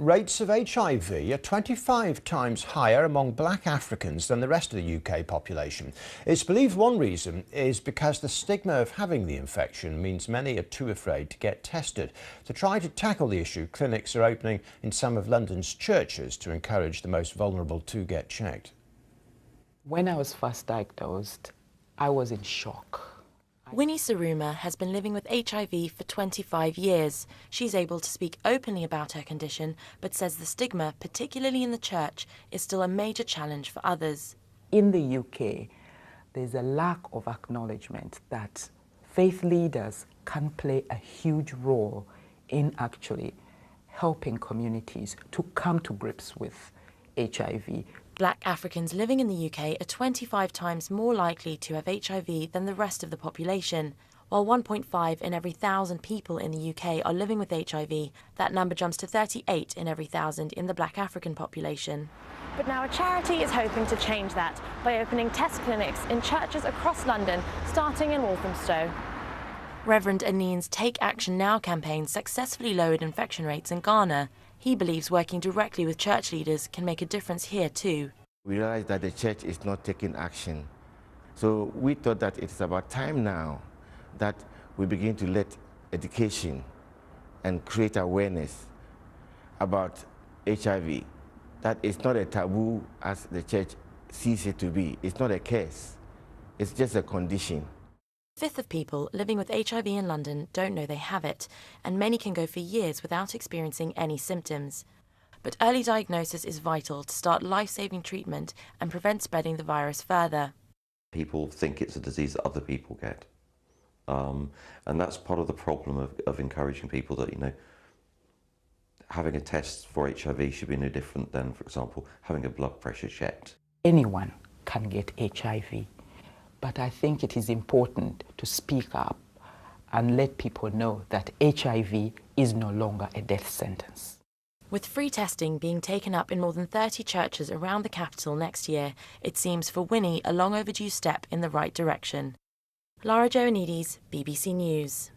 Rates of HIV are 25 times higher among black Africans than the rest of the UK population. It's believed one reason is because the stigma of having the infection means many are too afraid to get tested. To try to tackle the issue, clinics are opening in some of London's churches to encourage the most vulnerable to get checked. When I was first diagnosed, I was in shock. Winnie Saruma has been living with HIV for 25 years. She's able to speak openly about her condition, but says the stigma, particularly in the church, is still a major challenge for others. In the UK, there's a lack of acknowledgement that faith leaders can play a huge role in actually helping communities to come to grips with HIV. Black Africans living in the UK are 25 times more likely to have HIV than the rest of the population. While 1.5 in every 1,000 people in the UK are living with HIV, that number jumps to 38 in every 1,000 in the black African population. But now a charity is hoping to change that by opening test clinics in churches across London, starting in Walthamstow. Reverend Anin's Take Action Now campaign successfully lowered infection rates in Ghana. He believes working directly with church leaders can make a difference here too. We realized that the church is not taking action. So we thought that it's about time now that we begin to let education and create awareness about HIV. That it's not a taboo as the church sees it to be. It's not a curse. It's just a condition. A fifth of people living with HIV in London don't know they have it, and many can go for years without experiencing any symptoms. But early diagnosis is vital to start life-saving treatment and prevent spreading the virus further. People think it's a disease that other people get. And that's part of the problem of encouraging people that, having a test for HIV should be no different than, for example, having a blood pressure checked. Anyone can get HIV. But I think it is important to speak up and let people know that HIV is no longer a death sentence. With free testing being taken up in more than 30 churches around the capital next year, it seems for Winnie a long overdue step in the right direction. Lara Joanidis, BBC News.